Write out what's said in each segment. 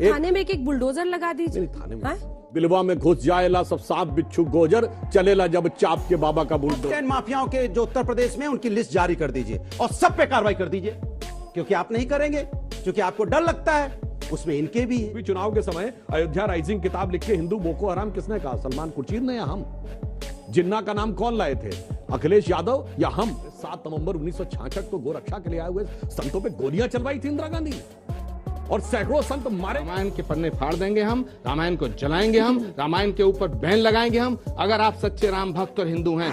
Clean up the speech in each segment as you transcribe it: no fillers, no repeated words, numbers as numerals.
थाने में एक बुलडोजर लगा दीजिए। थाने में बिलवा में घुस जाएला सब सांप बिच्छू गोजर, चलेला जब चाप के बाबा का बुलडोजर। माफियाओं के जो उत्तर प्रदेश में, उनकी लिस्ट जारी कर दीजिए और सब पे कार्रवाई कर दीजिए, क्योंकि आप नहीं करेंगे, क्योंकि आपको डर लगता है, उसमें इनके भी है। चुनाव के समय अयोध्या राइजिंग किताब लिख के हिंदू बोको हराम किसने कहा? सलमान खुर्शीद ने या हम? जिन्ना का नाम कौन लाए थे? अखिलेश यादव या हम? 7 नवंबर 1966 को गोरक्षा के लिए आए हुए संतों पे गोलियां चलवाई थी इंदिरा गांधी और सैकड़ों संत मारे। रामायण के पन्ने फाड़ देंगे हम, रामायण को जलाएंगे हम, रामायण के ऊपर बैन लगाएंगे हम, अगर आप सच्चे राम भक्त और हिंदू हैं।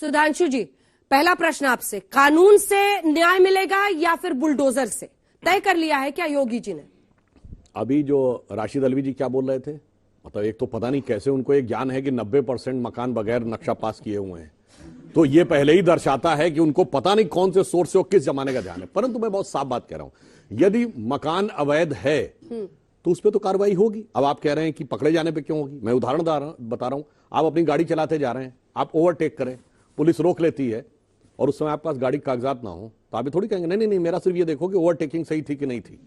सुधांशु जी, पहला प्रश्न आपसे, कानून से न्याय मिलेगा या फिर बुलडोजर से? तय कर लिया है क्या योगी जी ने? अभी जो राशिद अलवी जी क्या बोल रहे थे, मतलब एक तो पता नहीं कैसे उनको एक ज्ञान है कि 90% मकान बगैर नक्शा पास किए हुए हैं, तो ये पहले ही दर्शाता है कि उनको पता नहीं कौन से सोर्स से और किस जमाने का ध्यान है। परंतु मैं बहुत साफ बात कह रहा हूं, यदि मकान अवैध है तो उस पर तो कार्रवाई होगी। अब आप कह रहे हैं कि पकड़े जाने पे क्यों होगी? मैं उदाहरण बता रहा हूं, आप अपनी गाड़ी चलाते जा रहे हैं, आप ओवरटेक करें, पुलिस रोक लेती है और उस समय आपके पास गाड़ी कागजात ना हो, तो आप थोड़ी कहेंगे नहीं नहीं मेरा सिर्फ ये देखो कि ओवरटेकिंग सही थी कि नहीं थी,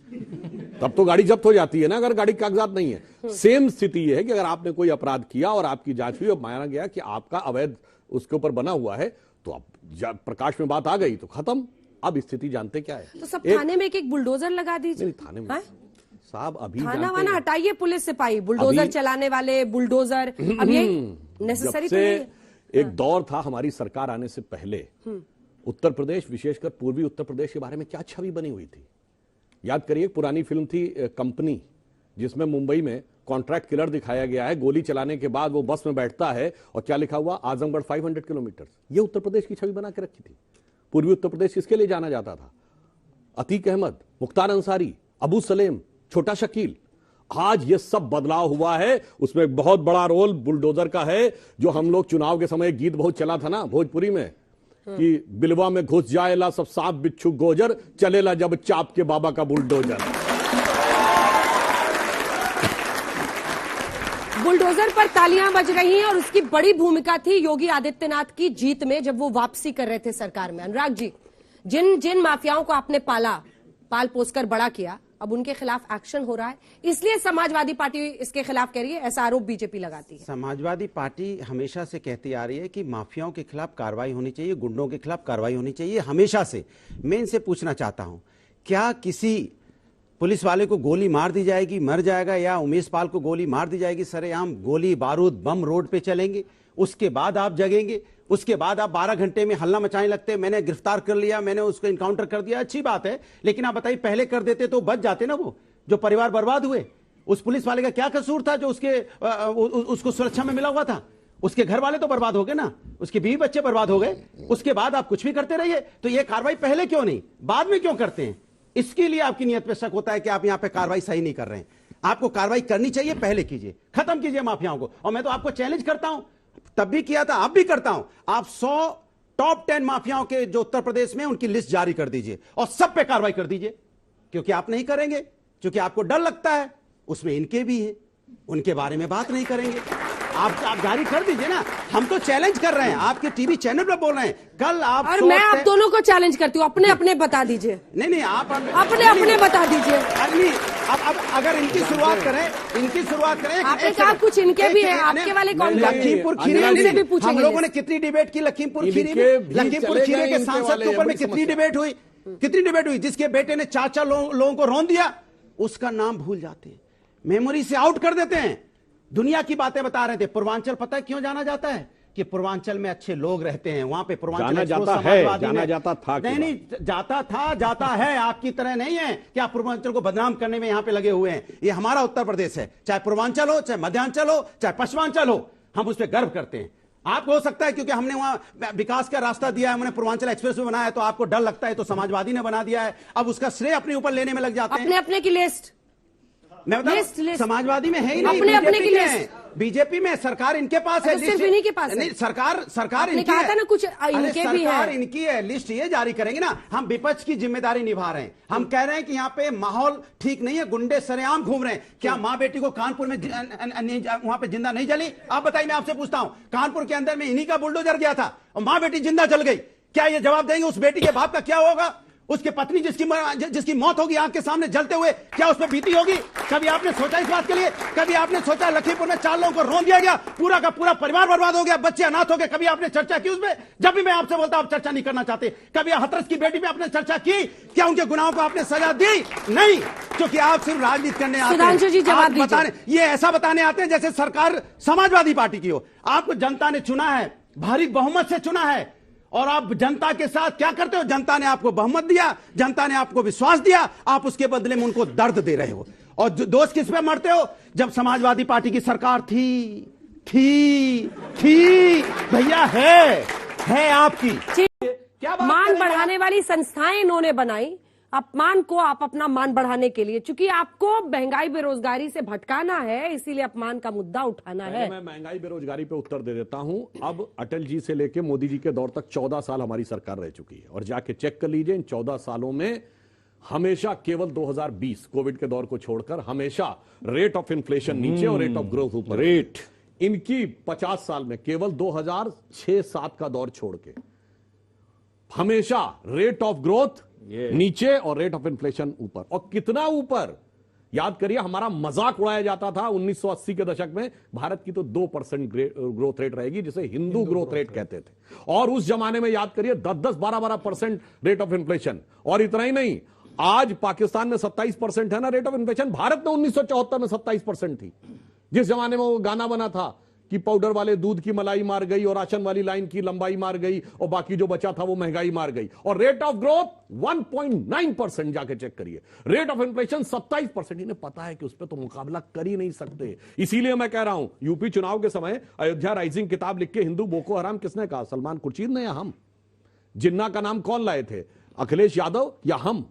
तब तो गाड़ी जब्त हो जाती है ना, अगर गाड़ी कागजात नहीं है। सेम स्थिति यह है कि अगर आपने कोई अपराध किया और आपकी जांच हुई और माना गया कि आपका अवैध उसके ऊपर बना हुआ है, तो अब प्रकाश में बात आ गई तो खत्म। अब स्थिति जानते क्या है, तो सब थाने में एक बुलडोजर लगा दीजिए। थाने में साहब अभी थाना वाना हटाइए, पुलिस सिपाही, बुलडोजर चलाने वाले बुलडोजर, अब ये नेसेसरी तो नहीं है। एक दौर था हमारी सरकार आने से पहले, उत्तर प्रदेश विशेषकर पूर्वी उत्तर प्रदेश के बारे में क्या छवि बनी हुई थी। याद करिए, पुरानी फिल्म थी कंपनी, जिसमें मुंबई में कॉन्ट्रैक्ट किलर दिखाया गया है, गोली चलाने के बाद वो बस में बैठता है और क्या लिखा हुआ, आजमगढ़ 500 किलोमीटर। ये उत्तर प्रदेश की छवि बना के रखी थी। पूर्वी उत्तर प्रदेश किसके लिए जाना जाता था? अतीक अहमद, मुख्तार अंसारी, अबू सलेम, छोटा शकील। आज ये सब बदलाव हुआ है, उसमें एक बहुत बड़ा रोल बुलडोजर का है। जो हम लोग चुनाव के समय गीत बहुत चला था ना भोजपुरी में, कि बिलवा में घुस जाएला सब सांप बिच्छू गोजर, चलेला जब चाप के बाबा का बुलडोजर। बुलडोजर पर तालियां बज रही हैं और उसकी बड़ी भूमिका थी योगी आदित्यनाथ की जीत में, जब वो वापसी कर रहे थे सरकार में। अनुराग जी, जिन जिन माफियाओं को आपने पाल पोस कर बड़ा किया, अब उनके खिलाफ एक्शन हो रहा है, इसलिए समाजवादी पार्टी इसके खिलाफ कह रही है, ऐसा आरोप बीजेपी लगाती है। समाजवादी पार्टी हमेशा से कहती आ रही है कि माफियाओं के खिलाफ कार्रवाई होनी चाहिए, गुंडों के खिलाफ कार्रवाई होनी चाहिए, हमेशा से। मैं इनसे पूछना चाहता हूं, क्या किसी पुलिस वाले को गोली मार दी जाएगी, मर जाएगा, या उमेश पाल को गोली मार दी जाएगी, सरेआम गोली बारूद बम रोड पे चलेंगे, उसके बाद आप जगेंगे, उसके बाद आप 12 घंटे में हल्ला मचाने लगते हैं, मैंने गिरफ्तार कर लिया, मैंने उसको इनकाउंटर कर दिया, अच्छी बात है, लेकिन आप बताइए पहले कर देते तो बच जाते ना वो जो परिवार बर्बाद हुए। उस पुलिस वाले का क्या कसूर था जो उसको सुरक्षा में मिला हुआ था? उसके घर वाले तो बर्बाद हो गए ना, उसके बीवी बच्चे बर्बाद हो गए, उसके बाद आप कुछ भी करते रहिए। तो ये कार्रवाई पहले क्यों नहीं, बाद में क्यों करते हैं? इसके लिए आपकी नियत पे शक होता है कि आप यहां पे कार्रवाई सही नहीं कर रहे हैं। आपको कार्रवाई करनी चाहिए, पहले कीजिए, खत्म कीजिए माफियाओं को। और मैं तो आपको चैलेंज करता हूं, तब भी किया था, अब भी करता हूं, आप 100 टॉप 10 माफियाओं के जो उत्तर प्रदेश में, उनकी लिस्ट जारी कर दीजिए और सब पे कार्रवाई कर दीजिए, क्योंकि आप नहीं करेंगे, क्योंकि आपको डर लगता है, उसमें इनके भी है, उनके बारे में बात नहीं करेंगे। आप जारी कर दीजिए ना, हम तो चैलेंज कर रहे हैं, आपके टीवी चैनल पर बोल रहे हैं। कल आप और मैं आप दोनों को चैलेंज करती हूँ, अपने अपने बता दीजिए। नहीं आप अपने अपने बता दीजिए। अब अगर इनकी शुरुआत करें, आपने कहा कुछ इनके भी है, आपके वाले कौन? लखीमपुर खीरी से भी पूछेंगे। हम लोगों ने कितनी डिबेट की लखीमपुर खीरी के सांसद के ऊपर में, कितनी डिबेट हुई, जिसके बेटे ने 4 लोगों को रौंद दिया, उसका नाम भूल जाते हैं, मेमोरी से आउट कर देते हैं। दुनिया की बातें बता रहे थे। पूर्वांचल पता है क्यों जाना जाता है? कि पूर्वांचल में अच्छे लोग रहते हैं, वहां पे पूर्वांचल जाना जाता था नहीं जाता है, आपकी तरह नहीं है कि आप पूर्वांचल को बदनाम करने में यहां पे लगे हुए हैं। ये हमारा उत्तर प्रदेश है, चाहे पूर्वांचल हो, चाहे मध्यांचल हो, चाहे पश्चिमांचल हो, हम उस पर गर्व करते हैं। आपको हो सकता है क्योंकि हमने वहां विकास का रास्ता दिया है, हमने पूर्वांचल एक्सप्रेस वे बनाया है, तो आपको डर लगता है, तो समाजवादी ने बना दिया है, अब उसका श्रेय अपने ऊपर लेने में लग जाते हैं। अपने अपने की लिस्ट मैं बता, समाजवादी में है ही नहीं, अपने की लिस्ट बीजेपी में सरकार इनके पास है, सिर्फ इन्हीं के पास नहीं, सरकार इनकी कहा था ना, कुछ है, इनके भी है, सरकार इनकी है, लिस्ट ये जारी करेंगे ना। हम विपक्ष की जिम्मेदारी निभा रहे हैं, हम कह रहे हैं कि यहाँ पे माहौल ठीक नहीं है, गुंडे सरेआम घूम रहे हैं। क्या माँ बेटी को कानपुर में वहां पे जिंदा नहीं जली? आप बताइए, मैं आपसे पूछता हूँ, कानपुर के अंदर में इन्हीं का बुलडोजर गया था और माँ बेटी जिंदा जल गई, क्या ये जवाब देंगे? उस बेटी के बाप का क्या होगा? उसकी पत्नी जिसकी मौत होगी आंख के सामने जलते हुए, क्या उस पर बीती होगी? कभी आपने सोचा इस बात के लिए? कभी आपने सोचा लखीमपुर में 4 लोगों को रोन दिया गया, पूरा का पूरा परिवार बर्बाद हो गया, बच्चे अनाथ हो गए? कभी आपने चर्चा की उसमें? जब भी मैं आपसे बोलता हूं आप चर्चा नहीं करना चाहते। कभी हथरस की बेटी पे आपने चर्चा की? क्या उनके गुनाहों को आपने सजा दी? नहीं, क्योंकि आप सिर्फ राजनीति करने आते हैं। सुधांशु जी, जवाब आप दीजिए। बताने, ये ऐसा बताने आते हैं जैसे सरकार समाजवादी पार्टी की हो। आपको जनता ने चुना है, भारी बहुमत से चुना है, और आप जनता के साथ क्या करते हो? जनता ने आपको बहुमत दिया, जनता ने आपको विश्वास दिया, आप उसके बदले में उनको दर्द दे रहे हो। और दोष किस पे मरते हो? जब समाजवादी पार्टी की सरकार थी भैया, है आपकी। क्या मान बढ़ाने वाली संस्थाएं इन्होंने बनाई, अपमान को आप अपना मान बढ़ाने के लिए, चूंकि आपको महंगाई बेरोजगारी से भटकाना है, इसीलिए अपमान का मुद्दा उठाना है। मैं महंगाई बेरोजगारी पे उत्तर दे देता हूं। अब अटल जी से लेके मोदी जी के दौर तक 14 साल हमारी सरकार रह चुकी है, और जाके चेक कर लीजिए इन 14 सालों में हमेशा केवल 2020 कोविड के दौर को छोड़कर हमेशा रेट ऑफ इन्फ्लेशन नीचे और रेट ऑफ ग्रोथ ऊपर। रेट इनकी 50 साल में केवल 2006-7 का दौर छोड़ के हमेशा रेट ऑफ ग्रोथ नीचे और रेट ऑफ इन्फ्लेशन ऊपर। और कितना ऊपर? याद करिए, हमारा मजाक उड़ाया जाता था 1980 के दशक में, भारत की तो 2% ग्रोथ रेट रहेगी, जिसे हिंदू ग्रोथ रेट कहते थे। और उस जमाने में याद करिए 10-10, 12-12% रेट ऑफ इन्फ्लेशन। और इतना ही नहीं, आज पाकिस्तान में 27% है ना रेट ऑफ इन्फ्लेशन, भारत में 1974 में 27% थी। जिस जमाने में वो गाना बना था कि पाउडर वाले दूध की मलाई मार गई और राशन वाली लाइन की लंबाई मार गई और बाकी जो बचा था वो महंगाई मार गई। और रेट ऑफ ग्रोथ 1.9%, जाके चेक करिए। Rate of inflation 27%। इन्हें पता है कि उस पर तो मुकाबला कर ही नहीं सकते। इसीलिए मैं कह रहा हूं, यूपी चुनाव के समय अयोध्या राइजिंग किताब लिख के हिंदू बोको हराम किसने कहा? सलमान खुर्शीद ने या हम? जिन्ना का नाम कौन लाए थे? अखिलेश यादव या हम?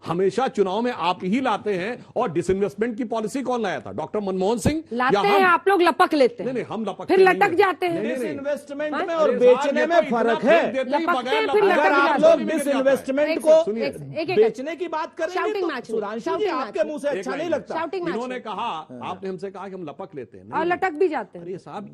हमेशा चुनाव में आप ही लाते हैं। और डिसइन्वेस्टमेंट की पॉलिसी कौन लाया था? डॉक्टर मनमोहन सिंह लाते हैं, आप लोग लपक लेते हैं। नहीं, हम लपक फिर लटक जाते हैं। डिसइन्वेस्टमेंट में और बेचने में फर्क है। लपकते हैं, फिर लटक अगर आप जाते लोग हैं। डिसइन्वेस्टमेंट को एक बेचने की बात करेंगे Shouting तो match नहीं, सुधांशु जी shouting आपके match मुंह से अच्छा नहीं लगता। Shouting match इन्होंने नहीं। कहा, आपने हमसे कहा कि हम लपक लेते हैं। और लटक भी जाते हैं। अरे साहब,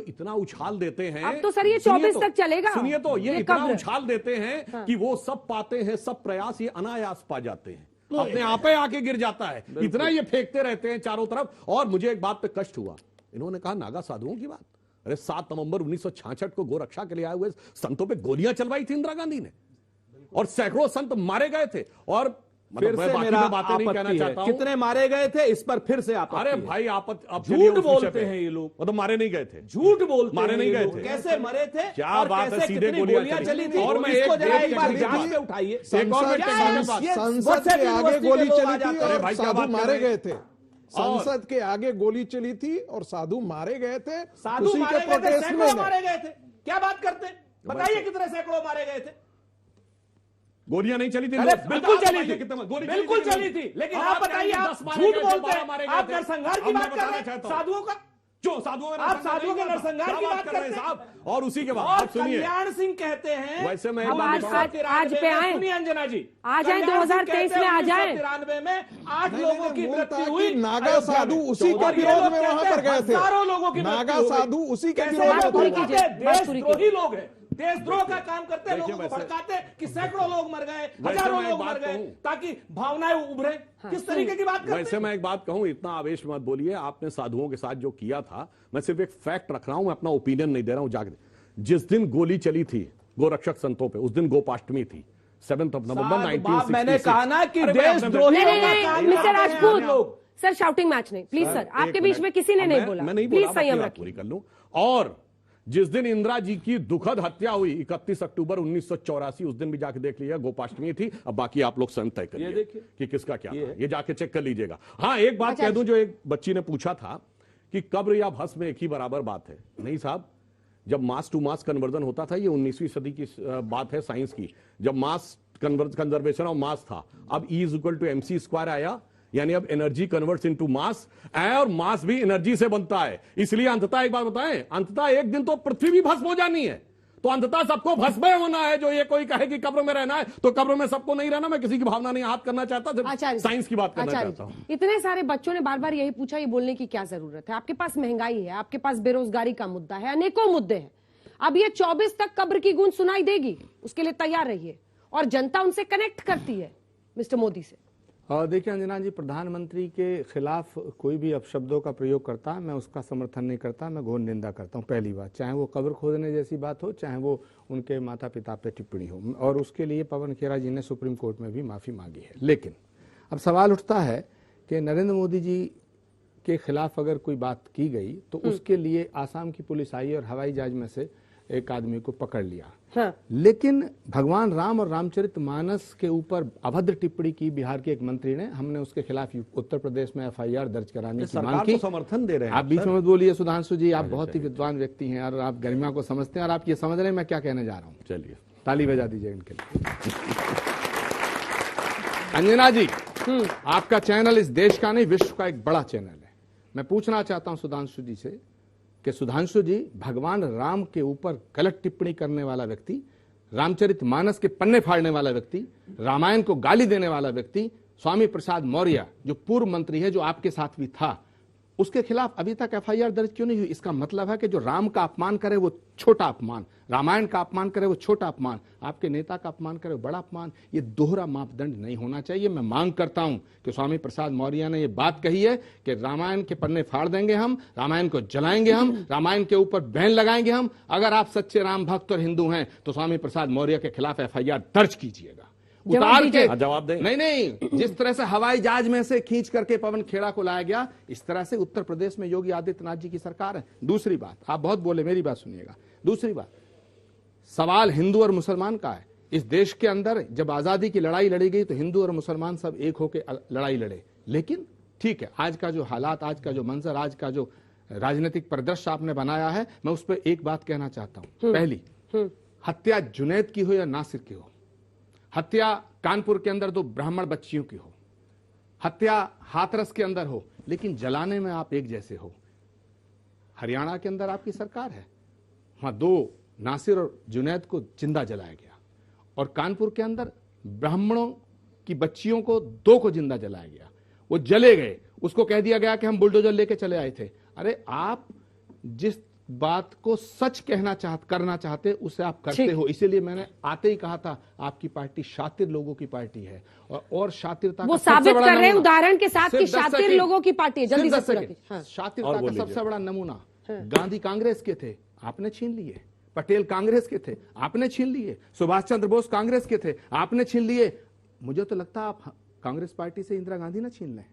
इतना उछाल देते हैं। अब तो सर ये सुनिए 24 तक चलेगा। सुनिए तो, ये ये इतना कब्र। उछाल देते हैं कि वो सब पाते हैं, सब प्रयास ये अनायास पा जाते हैं, अपने आप ही आके गिर जाता है। इतना ये फेंकते रहते हैं चारों तरफ। और मुझे एक बात पे कष्ट हुआ, इन्होंने कहा नागा साधुओं की बात। अरे 7 नवंबर 1966 को गोरक्षा के लिए आए हुए संतों पे गोलियां चलवाई थी इंदिरा गांधी ने, और सैकड़ों संत मारे गए थे। और फिर से मेरा बातें नहीं कहना चाहता हूं। कितने मारे गए थे इस पर फिर से आप? अरे भाई, आप झूठ बोलते हैं ये लोग। मतलब मारे नहीं गए थे, झूठ बोलते मारे नहीं गए थे। कैसे मरे थे? क्या और बात है, कैसे सीधे कितनी गोलियां चली थी? और मैं इसको एक जरा एक बार बात- जांच पे उठाइए। एक और मिनट के बाद संसद के आगे गोली चली थी अरे और भाई, क्या साधु बात कर मारे रहे गए हैं? थे। संसद के आगे गोली चली थी और साधु मारे गए थे। साधु उसी मारे के गए थे, प्रोटेस्ट सैकड़ों में मारे गए थे। क्या बात करते हैं? बताइए कितने सैकड़ों मारे गए थे? गोलियां नहीं चली थी, अरे लोग- बिल्कुल आप चली बताइए थी, कितने- गोली बिल्कुल थी, चली थी। लेकिन अब आप बताइए, आप 10 मारे झूठ गए थे, बोलते 12 मारे हैं। गए आप थे। नरसंहार की अब मैं बात कर बताना रहे हैं चाहता हूं। साधुओं का। क्यों साधुओं में आप साधुओं के नहीं नरसंहार क्या की बात कर रहे हैं करते हैं? साहब? और उसी के बाद और आप सुनिए, कल्याण सिंह कहते हैं, वैसे मैं अब आज पे आए। सुनिए अंजना जी, आ जाएं, 2023 में आ जाएं। 1993 में 8 नहीं, लोगों नहीं, की मूल मृत्यु था हुई कि नागा अयोध्या साधु में। उसी के और ये विरोध लोग में वहां कहते पर हैं, गए थे। हजारों लोगों की नागा मृत्यु हो गई। साधु उसी के कैसे विरोध बात में पूरी थे। कीजिए, बात पूरी देशद्रोही लोग हैं, देशद्रोह का काम करते हैं, देखिए लोगों को वैसे- भड़काते हैं कि सैकड़ों लोग मर गए, वैसे हजारों मैं एक लोग मर बात गए, कहूं। ताकि भावनाएं उभरे। किस तरीके की बात करते वैसे हैं? मैं एक बात कहूं, इतना आवेश मत बोलिए। आपने साधुओं के साथ जो किया था, मैं सिर्फ एक फैक्ट रख रहा हूं, मैं अपना ओपिनियन नहीं दे रहा हूं। जाकर जिस दिन गोली चली थी गोरक्षक संतों पे, उस दिन गोपाष्टमी थी, 7 नवंबर साहब, 1966। मैंने कहा ना कि अरे भाई, आपने- देशद्रोही नहीं, लोगों का नहीं, काम मिस्टर करते हैं आप राजपूत, लोग। सर शाउटिंग मैच नहीं, प्लीज सर। आपके एक बीच मिनट। में किसी ने नहीं बोला। मैं नहीं प्लीज बोला, संयम बात रखिए। पूरी कर लूं। और जिस दिन इंदिरा जी की दुखद हत्या हुई 31 अक्टूबर 1984, उस दिन भी जाके देख लीजिएगा, गोपाष्टमी थी। अब बाकी आप लोग स्वयं तय करिए देखिए। कि किसका क्या था। ये जाके चेक कर लीजिएगा। हाँ, एक बात कह दूं, जो एक बच्ची ने पूछा था कि कब्र या भस्म में एक ही बराबर बात है। नहीं साहब, जब मास टू मास कन्वर्जन होता था, ये 19वीं सदी की बात है साइंस की, जब मास कंजर्वेशन ऑफ मास था। अब E = mc² आया, यानी अब एनर्जी कन्वर्ट्स इनटू मास, और मास भी एनर्जी से बनता है। इसलिए अंततः एक बात बताएं, अंततः एक दिन तो पृथ्वी भी भस्म हो जानी है। तो अंततः सबको भस्म होना है। जो ये कोई कहे कि कब्र में रहना है, तो कब्र में सबको नहीं रहना। मैं किसी की भावना नहीं आहत करना चाहता, सिर्फ साइंस की बात करना चाहता हूं। इतने सारे बच्चों ने बार बार यही पूछा, ये बोलने की क्या जरूरत है? आपके पास महंगाई है, आपके पास बेरोजगारी का मुद्दा है, अनेकों मुद्दे हैं। अब ये 24 तक कब्र की गूंज सुनाई देगी, उसके लिए तैयार रहिए। और जनता उनसे कनेक्ट करती है मिस्टर मोदी से। देखिए अंजना जी, प्रधानमंत्री के खिलाफ कोई भी अपशब्दों का प्रयोग करता है, मैं उसका समर्थन नहीं करता, मैं घोर निंदा करता हूं। पहली बात, चाहे वो कब्र खोदने जैसी बात हो, चाहे वो उनके माता पिता पे टिप्पणी हो, और उसके लिए पवन खेरा जी ने सुप्रीम कोर्ट में भी माफी मांगी है। लेकिन अब सवाल उठता है कि नरेंद्र मोदी जी के खिलाफ अगर कोई बात की गई तो उसके लिए आसाम की पुलिस आई और हवाई जहाज में से एक आदमी को पकड़ लिया। हाँ। लेकिन भगवान राम और रामचरितमानस के ऊपर अभद्र टिप्पणी की बिहार के एक मंत्री ने, हमने उसके खिलाफ उत्तर प्रदेश में एफआईआर दर्ज कराने की मांग की। समर्थन दे रहे हैं आप बीच में मत बोलिए सुधांशु जी, आप बहुत ही विद्वान व्यक्ति हैं और आप गरिमा को समझते हैं और आप ये समझ रहे हैं मैं क्या कहने जा रहा हूं। चलिए, ताली बजा दीजिए इनके लिए। अंजना जी, आपका चैनल इस देश का नहीं, विश्व का एक बड़ा चैनल है। मैं पूछना चाहता हूं सुधांशु जी से कि सुधांशु जी, भगवान राम के ऊपर गलत टिप्पणी करने वाला व्यक्ति, रामचरितमानस के पन्ने फाड़ने वाला व्यक्ति, रामायण को गाली देने वाला व्यक्ति, स्वामी प्रसाद मौर्य जो पूर्व मंत्री है, जो आपके साथ भी था, उसके खिलाफ अभी तक एफआईआर दर्ज क्यों नहीं हुई? इसका मतलब है कि जो राम का अपमान करे वो छोटा अपमान, रामायण का अपमान करे वो छोटा अपमान, आपके नेता का अपमान करे वो बड़ा अपमान। ये दोहरा मापदंड नहीं होना चाहिए। मैं मांग करता हूं कि स्वामी प्रसाद मौर्य ने ये बात कही है कि रामायण के पन्ने फाड़ देंगे हम, रामायण को जलाएंगे हम, रामायण के ऊपर बैन लगाएंगे हम। अगर आप सच्चे राम भक्त और हिंदू हैं तो स्वामी प्रसाद मौर्य के खिलाफ एफआईआर दर्ज कीजिएगा। उतार के जवाब दें। नहीं, जिस तरह से हवाई जहाज में से खींच करके पवन खेड़ा को लाया गया, इस तरह से उत्तर प्रदेश में योगी आदित्यनाथ जी की सरकार है। दूसरी बात, आप बहुत बोले, मेरी बात सुनिएगा। दूसरी बात, सवाल हिंदू और मुसलमान का है। इस देश के अंदर जब आजादी की लड़ाई लड़ी गई तो हिंदू और मुसलमान सब एक होकर लड़ाई लड़े। लेकिन ठीक है, आज का जो हालात, आज का जो मंजर, आज का जो राजनीतिक परिदृश्य आपने बनाया है, मैं उस पर एक बात कहना चाहता हूं। पहली, हत्या जुनैद की हो या नासिर की हो, हत्या कानपुर के अंदर 2 ब्राह्मण बच्चियों की हो, हत्या हाथरस के अंदर हो, लेकिन जलाने में आप एक जैसे हो। हरियाणा के अंदर आपकी सरकार है, वहां 2 नासिर और जुनैद को जिंदा जलाया गया, और कानपुर के अंदर ब्राह्मणों की बच्चियों को 2 को जिंदा जलाया गया। वो जले गए, उसको कह दिया गया कि हम बुलडोजर लेके चले आए थे। अरे, आप जिस बात को सच करना चाहते उसे आप करते हो। इसीलिए मैंने आते ही कहा था आपकी पार्टी शातिर लोगों की पार्टी है, और शातिरता वो का सबसे साबित बड़ा कर रहे हैं नमूना- उदाहरण के साथ कि सिर्फ 10 शातिर सेकंड, लोगों की पार्टी है। जल्दी सिर्फ से 10 पूरा कीजिए। हाँ। शातिरता और का बोल सबसे लीजिए। बड़ा नमूना गांधी कांग्रेस के थे, आपने छीन लिए। पटेल कांग्रेस के थे, आपने छीन लिए। सुभाष चंद्र बोस कांग्रेस के थे, आपने छीन लिए। मुझे तो लगता है आप कांग्रेस पार्टी से इंदिरा गांधी ना छीन लें।